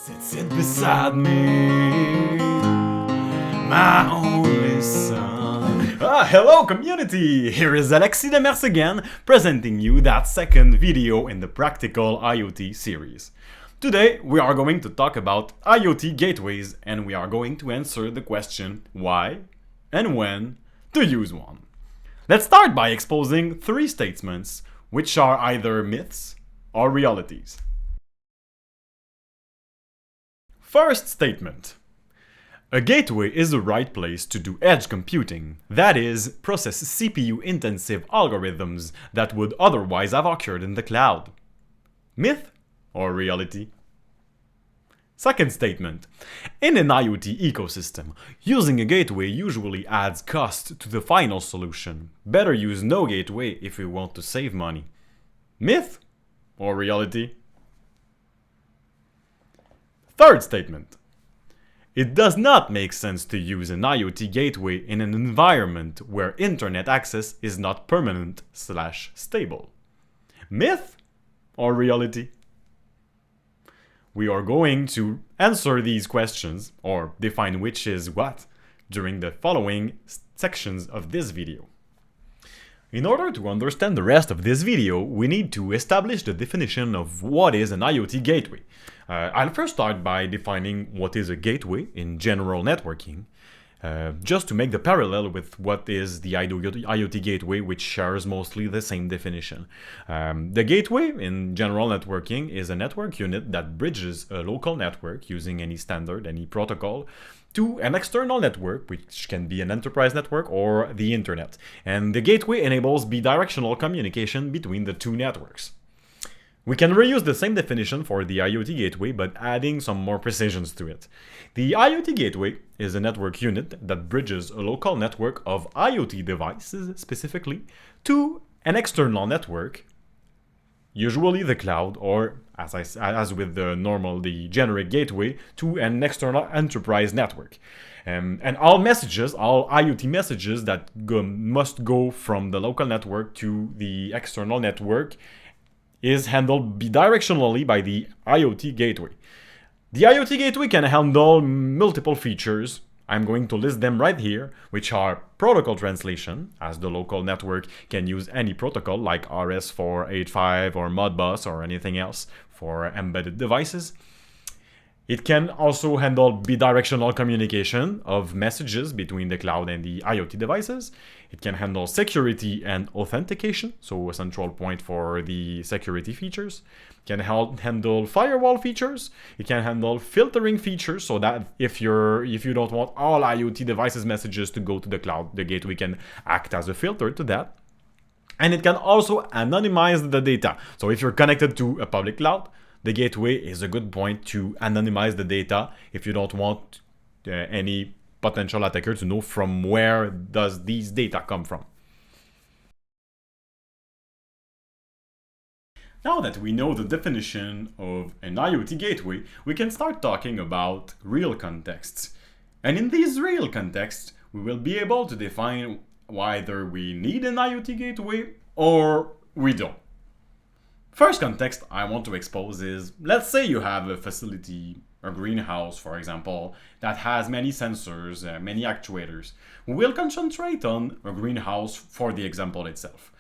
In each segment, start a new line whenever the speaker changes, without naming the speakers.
Sit beside me, my only son. Hello community! Here is Alexis Demers again, presenting you that second video in the Practical IoT series. Today we are going to talk about IoT gateways and we are going to answer the question why and when to use one. Let's start by exposing three statements which are either myths or realities. First statement. A gateway is the right place to do edge computing, that is, process CPU-intensive algorithms that would otherwise have occurred in the cloud. Myth or reality? Second statement. In an IoT ecosystem, using a gateway usually adds cost to the final solution. Better use no gateway if you want to save money. Myth or reality? Third statement. It does not make sense to use an IoT gateway in an environment where internet access is not permanent/stable. Myth or reality? We are going to answer these questions, or define which is what, during the following sections of this video. In order to understand the rest of this video, we need to establish the definition of what is an IoT gateway. I'll first start by defining what is a gateway in general networking, just to make the parallel with what is the IoT gateway, which shares mostly the same definition. The gateway in general networking is a network unit that bridges a local network using any standard, any protocol, to an external network, which can be an enterprise network or the internet. And the gateway enables bidirectional communication between the two networks. We can reuse the same definition for the IoT gateway, but adding some more precisions to it. The IoT gateway is a network unit that bridges a local network of IoT devices, specifically, to an external network, usually the cloud, or as with the generic gateway, to an external enterprise network. And all IoT messages that must go from the local network to the external network is handled bidirectionally by the IoT gateway. The IoT gateway can handle multiple features. I'm going to list them right here, which are protocol translation, as the local network can use any protocol like RS485 or Modbus or anything else for embedded devices. It can also handle bidirectional communication of messages between the cloud and the IoT devices. It can handle security and authentication, so a central point for the security features. It can handle firewall features. It can handle filtering features, so that if you don't want all IoT devices messages to go to the cloud, the gateway can act as a filter to that. And it can also anonymize the data. So if you're connected to a public cloud, the gateway is a good point to anonymize the data if you don't want any potential attacker to know from where does these data come from. Now that we know the definition of an IoT gateway, we can start talking about real contexts. And in these real contexts, we will be able to define whether we need an IoT gateway or we don't. First context I want to expose is, let's say you have a facility, a greenhouse for example, that has many sensors, many actuators. We will concentrate on a greenhouse for the example itself.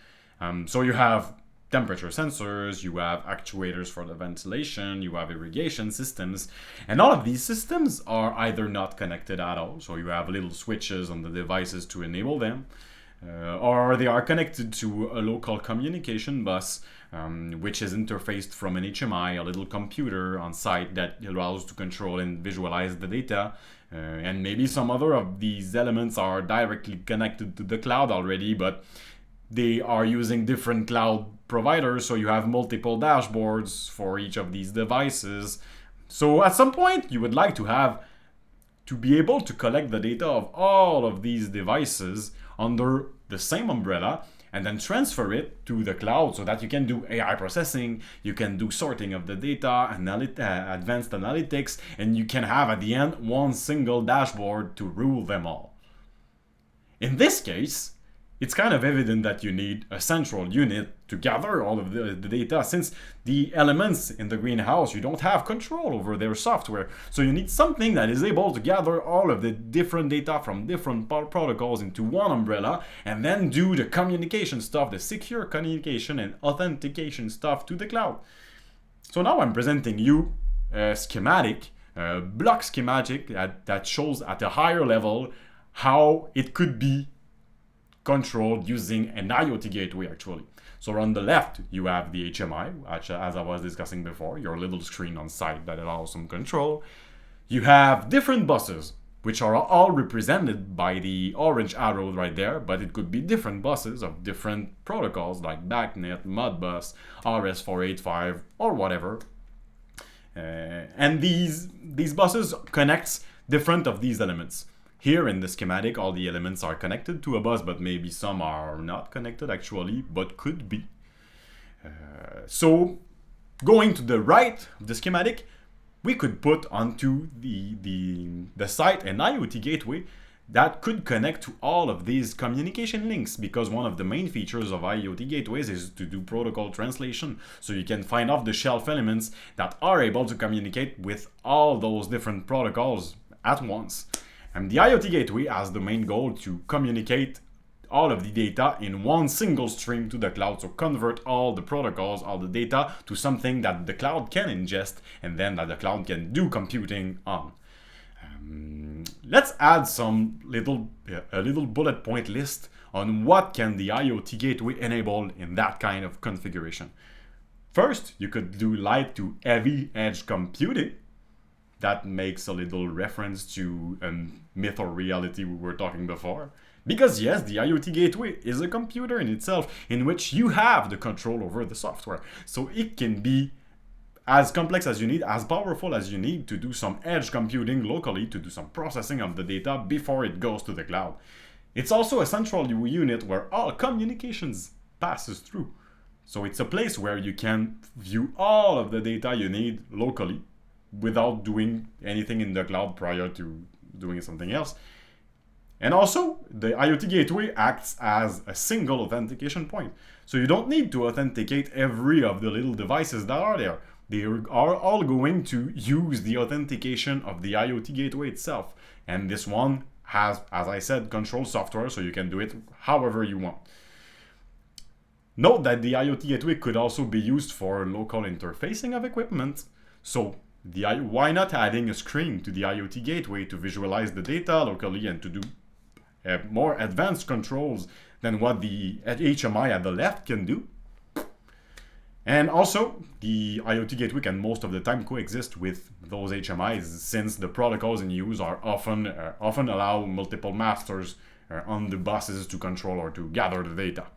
So you have temperature sensors, you have actuators for the ventilation, you have irrigation systems, and all of these systems are either not connected at all, so you have little switches on the devices to enable them, or they are connected to a local communication bus, which is interfaced from an HMI, a little computer on site that allows to control and visualize the data. And maybe some other of these elements are directly connected to the cloud already, but they are using different cloud providers, so you have multiple dashboards for each of these devices. So at some point, you would like to be able to collect the data of all of these devices under the same umbrella and then transfer it to the cloud so that you can do AI processing, you can do sorting of the data, advanced analytics, and you can have at the end one single dashboard to rule them all. In this case, it's kind of evident that you need a central unit to gather all of the data, since the elements in the greenhouse, you don't have control over their software. So you need something that is able to gather all of the different data from different protocols into one umbrella, and then do the communication stuff, the secure communication and authentication stuff to the cloud. So now I'm presenting you a schematic, a block schematic that shows at a higher level how it could be controlled using an IoT gateway actually. So on the left, you have the HMI, as I was discussing before, your little screen on site that allows some control. You have different buses, which are all represented by the orange arrow right there, but it could be different buses of different protocols like BACnet, Modbus, RS485, or whatever. And these buses connect different of these elements. Here in the schematic, all the elements are connected to a bus, but maybe some are not connected actually, but could be. So going to the right of the schematic, we could put onto the site an IoT gateway that could connect to all of these communication links, because one of the main features of IoT gateways is to do protocol translation. So you can find off-the-shelf elements that are able to communicate with all those different protocols at once. And the IoT gateway has the main goal to communicate all of the data in one single stream to the cloud, so convert all the protocols, all the data to something that the cloud can ingest and then that the cloud can do computing on. Let's add a little bullet point list on what can the IoT gateway enable in that kind of configuration. First, you could do light to heavy edge computing. That makes a little reference to a myth or reality we were talking before. Because yes, the IoT gateway is a computer in itself in which you have the control over the software. So it can be as complex as you need, as powerful as you need to do some edge computing locally, to do some processing of the data before it goes to the cloud. It's also a central unit where all communications passes through. So it's a place where you can view all of the data you need locally without doing anything in the cloud prior to doing something else. And also, the IoT gateway acts as a single authentication point. So you don't need to authenticate every of the little devices that are there. They are all going to use the authentication of the IoT gateway itself. And this one has, as I said, control software, so you can do it however you want. Note that the IoT gateway could also be used for local interfacing of equipment. So why not adding a screen to the IoT gateway to visualize the data locally and to do more advanced controls than what the HMI at the left can do? And also, the IoT gateway can most of the time coexist with those HMIs, since the protocols in use are often allow multiple masters on the buses to control or to gather the data.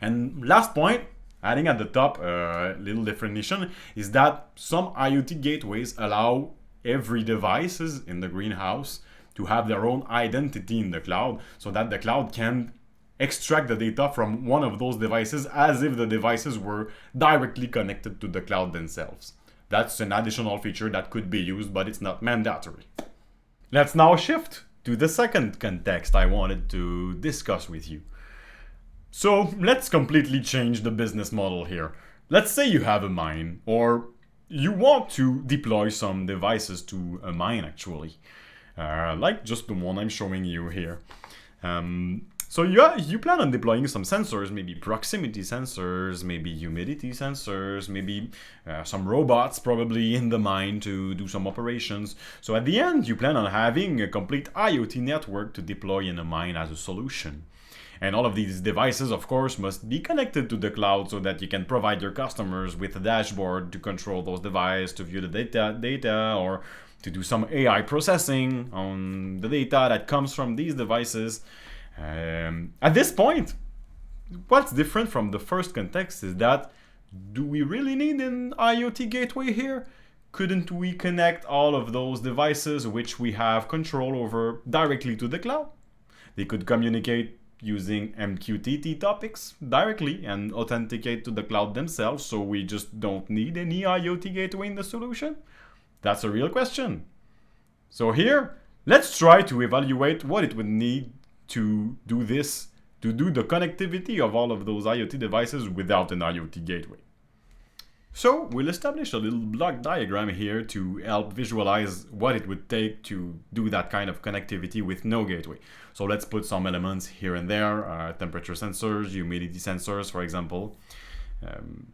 And last point, adding at the top a little definition, is that some IoT gateways allow every devices in the greenhouse to have their own identity in the cloud, so that the cloud can extract the data from one of those devices as if the devices were directly connected to the cloud themselves. That's an additional feature that could be used, but it's not mandatory. Let's now shift to the second context I wanted to discuss with you. So let's completely change the business model here. Let's say you have a mine, or you want to deploy some devices to a mine actually, like just the one I'm showing you here. So you plan on deploying some sensors, maybe proximity sensors, maybe humidity sensors, maybe some robots probably in the mine to do some operations. So at the end, you plan on having a complete IoT network to deploy in a mine as a solution. And all of these devices, of course, must be connected to the cloud so that you can provide your customers with a dashboard to control those devices, to view the data, or to do some AI processing on the data that comes from these devices. At this point, what's different from the first context is that, do we really need an IoT gateway here? Couldn't we connect all of those devices which we have control over directly to the cloud? They could communicate using MQTT topics directly and authenticate to the cloud themselves, so we just don't need any IoT gateway in the solution? That's a real question. So here, let's try to evaluate what it would need to do this to do the connectivity of all of those IoT devices without an IoT gateway. So we'll establish a little block diagram here to help visualize what it would take to do that kind of connectivity with no gateway. So let's put some elements here and there, temperature sensors, humidity sensors, for example.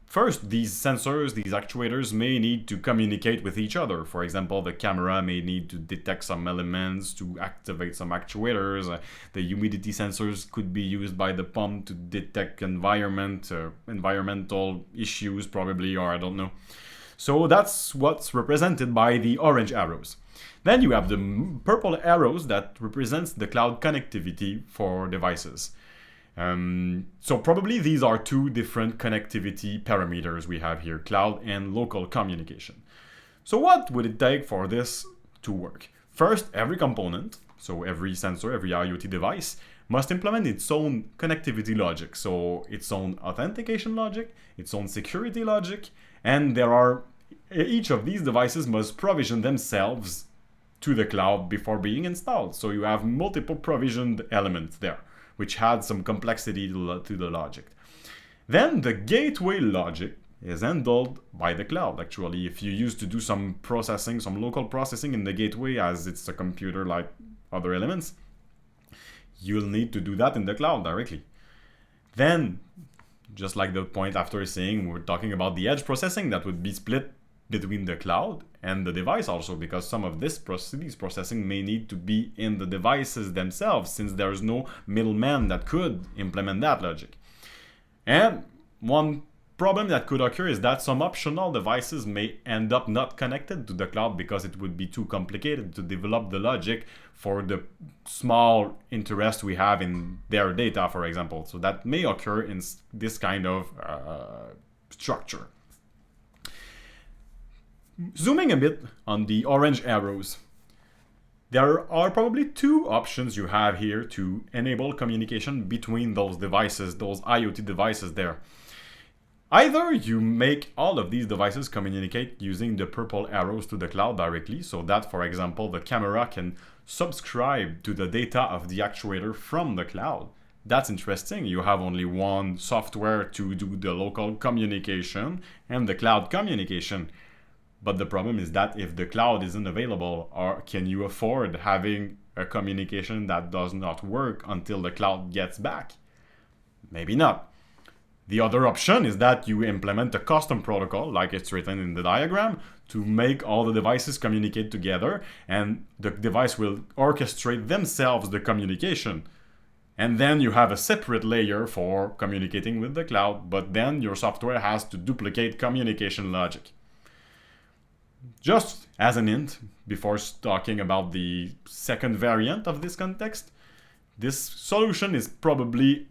First, these sensors, these actuators may need to communicate with each other. For example, the camera may need to detect some elements to activate some actuators. The humidity sensors could be used by the pump to detect environmental issues probably, or I don't know. So that's what's represented by the orange arrows. Then you have the purple arrows that represents the cloud connectivity for devices. So probably these are two different connectivity parameters we have here, cloud and local communication. So what would it take for this to work? First, every component, so every sensor, every IoT device, must implement its own connectivity logic, so its own authentication logic, its own security logic, and each of these devices must provision themselves to the cloud before being installed. So you have multiple provisioned elements there, which adds some complexity to the logic. Then the gateway logic is handled by the cloud. Actually, if you used to do some processing, some local processing in the gateway, as it's a computer like other elements, you'll need to do that in the cloud directly. Then, just like the point after saying, we're talking about the edge processing that would be split between the cloud and the device also, because some of these processing may need to be in the devices themselves, since there's no middleman that could implement that logic. And one problem that could occur is that some optional devices may end up not connected to the cloud because it would be too complicated to develop the logic for the small interest we have in their data, for example. So that may occur in this kind of structure. Zooming a bit on the orange arrows, there are probably two options you have here to enable communication between those devices, those IoT devices there. Either you make all of these devices communicate using the purple arrows to the cloud directly, so that, for example, the camera can subscribe to the data of the actuator from the cloud. That's interesting. You have only one software to do the local communication and the cloud communication. But the problem is that if the cloud isn't available, or can you afford having a communication that does not work until the cloud gets back? Maybe not. The other option is that you implement a custom protocol, like it's written in the diagram, to make all the devices communicate together, and the device will orchestrate themselves the communication. And then you have a separate layer for communicating with the cloud, but then your software has to duplicate communication logic. Just as an hint, before talking about the second variant of this context, this solution is probably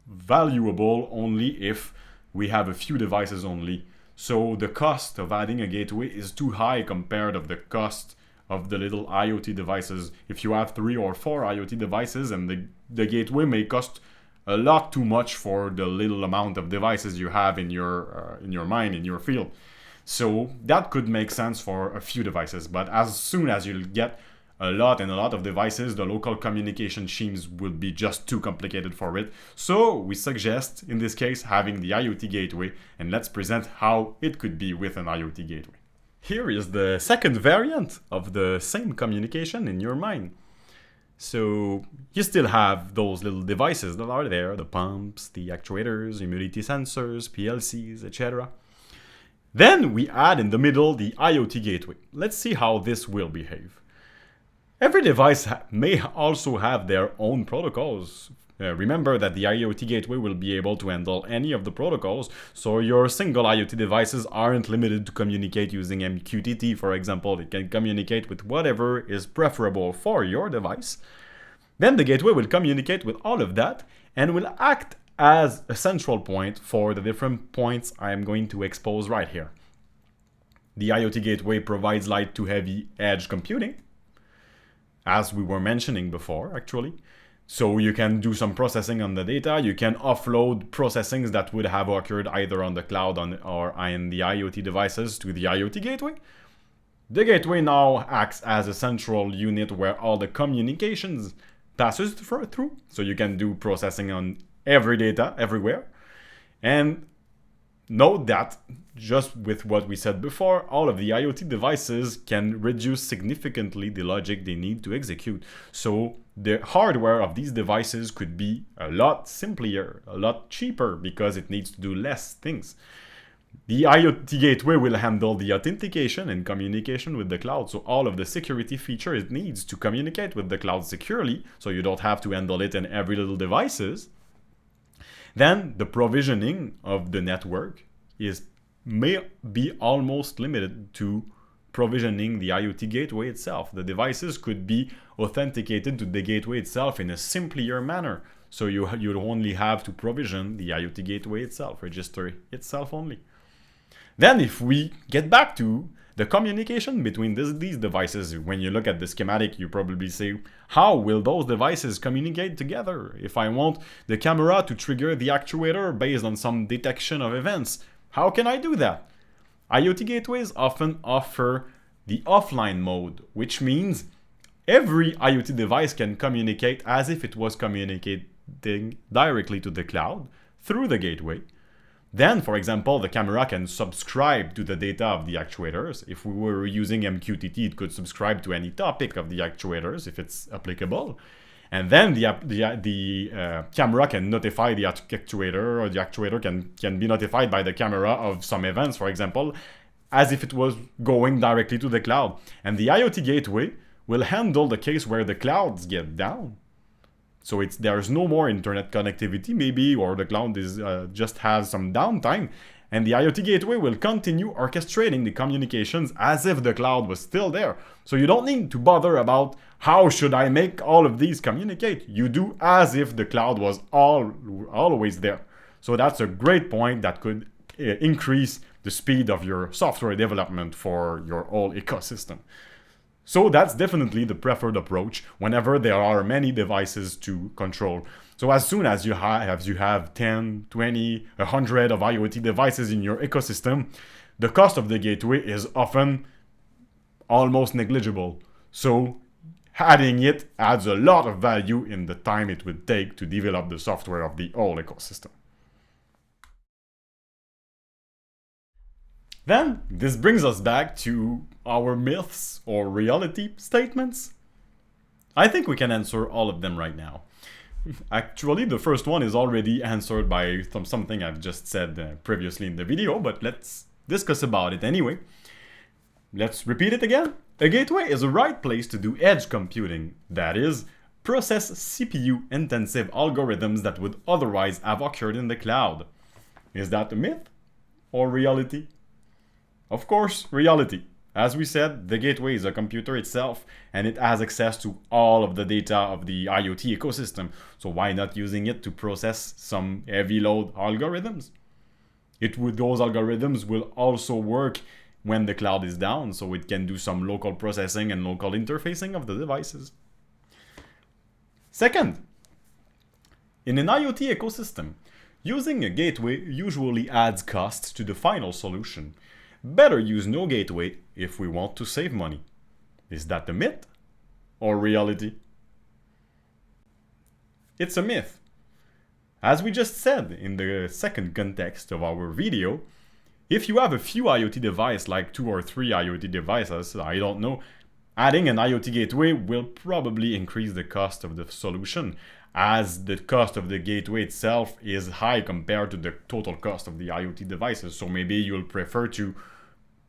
valuable only if we have a few devices only. So the cost of adding a gateway is too high compared to the cost of the little IoT devices. If you have 3 or 4 IoT devices, and the gateway may cost a lot too much for the little amount of devices you have in your mind, in your field. So that could make sense for a few devices, but as soon as you get a lot of devices, the local communication schemes will be just too complicated for it. So we suggest, in this case, having the IoT gateway, and let's present how it could be with an IoT gateway. Here is the second variant of the same communication in your mind. So you still have those little devices that are there, the pumps, the actuators, humidity sensors, PLCs, etc. Then we add in the middle the IoT gateway. Let's see how this will behave. Every device may also have their own protocols. Remember that the IoT gateway will be able to handle any of the protocols, so your single IoT devices aren't limited to communicate using MQTT, for example. It can communicate with whatever is preferable for your device. Then the gateway will communicate with all of that and will act as a central point for the different points I am going to expose right here. The IoT gateway provides light to heavy edge computing, as we were mentioning before, actually. So you can do some processing on the data, you can offload processings that would have occurred either on the cloud or in the IoT devices to the IoT gateway. The gateway now acts as a central unit where all the communications passes through. So you can do processing on every data everywhere. And note that, just with what we said before, all of the IoT devices can reduce significantly the logic they need to execute. So the hardware of these devices could be a lot simpler, a lot cheaper, because it needs to do less things. The IoT gateway will handle the authentication and communication with the cloud. So all of the security features it needs to communicate with the cloud securely, so you don't have to handle it in every little devices. Then the provisioning of the network may be almost limited to provisioning the IoT gateway itself. The devices could be authenticated to the gateway itself in a simpler manner. So you only have to provision the IoT gateway itself, register itself only. Then if we get back to the communication between these devices, when you look at the schematic, you probably say, how will those devices communicate together? If I want the camera to trigger the actuator based on some detection of events, how can I do that? IoT gateways often offer the offline mode, which means every IoT device can communicate as if it was communicating directly to the cloud through the gateway. Then, for example, the camera can subscribe to the data of the actuators. If we were using MQTT, it could subscribe to any topic of the actuators if it's applicable. And then the camera can notify the actuator, or the actuator can be notified by the camera of some events, for example, as if it was going directly to the cloud. And the IoT gateway will handle the case where the clouds get down. So there's no more internet connectivity maybe, or the cloud just has some downtime, and the IoT gateway will continue orchestrating the communications as if the cloud was still there. So you don't need to bother about how should I make all of these communicate. You do as if the cloud was always there. So that's a great point that could increase the speed of your software development for your whole ecosystem. So that's definitely the preferred approach whenever there are many devices to control. So as soon as you have 10, 20, 100 of IoT devices in your ecosystem, the cost of the gateway is often almost negligible. So adding it adds a lot of value in the time it would take to develop the software of the whole ecosystem. Then, this brings us back to our myths or reality statements. I think we can answer all of them right now. Actually, the first one is already answered by something I've just said previously in the video, but let's discuss about it anyway. Let's repeat it again. A gateway is the right place to do edge computing, that is, process CPU-intensive algorithms that would otherwise have occurred in the cloud. Is that a myth or reality? Of course, reality. As we said, the gateway is a computer itself, and it has access to all of the data of the IoT ecosystem. So why not using it to process some heavy load algorithms? Those algorithms will also work when the cloud is down, so it can do some local processing and local interfacing of the devices. Second, in an IoT ecosystem, using a gateway usually adds cost to the final solution. Better use no gateway if we want to save money. Is that a myth or reality? It's a myth. As we just said in the second context of our video, if you have a few IoT devices, like 2 or 3 IoT devices, I don't know, adding an IoT gateway will probably increase the cost of the solution, as the cost of the gateway itself is high compared to the total cost of the IoT devices. So maybe you'll prefer to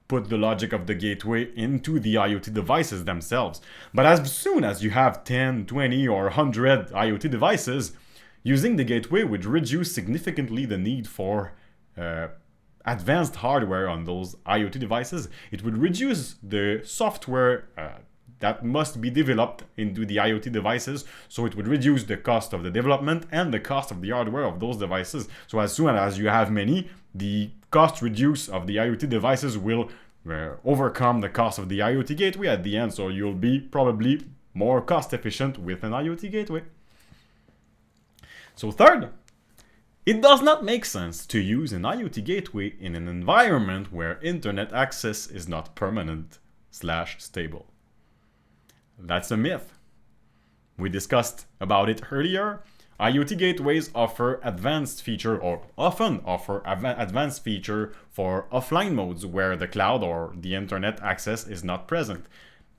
put the logic of the gateway into the IoT devices themselves. But as soon as you have 10, 20, or 100 IoT devices, using the gateway would reduce significantly the need for advanced hardware on those IoT devices. It would reduce the software that must be developed into the IoT devices, so it would reduce the cost of the development and the cost of the hardware of those devices. So as soon as you have many, the cost reduce of the IoT devices will overcome the cost of the IoT gateway at the end, so you'll be probably more cost efficient with an IoT gateway. So third, it does not make sense to use an IoT gateway in an environment where internet access is not permanent/stable. That's a myth. We discussed about it earlier. IoT gateways offer advanced feature or often offer advanced feature for offline modes where the cloud or the internet access is not present.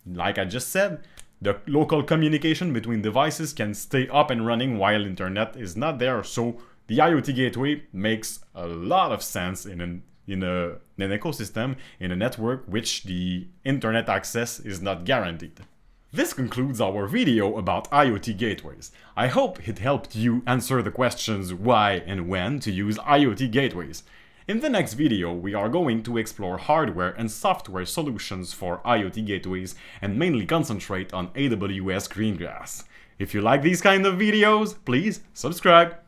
Like I just said, the local communication between devices can stay up and running while internet is not there, so the IoT gateway makes a lot of sense in an ecosystem, in a network which the internet access is not guaranteed. This concludes our video about IoT gateways. I hope it helped you answer the questions why and when to use IoT gateways. In the next video, we are going to explore hardware and software solutions for IoT gateways and mainly concentrate on AWS Greengrass. If you like these kind of videos, please subscribe.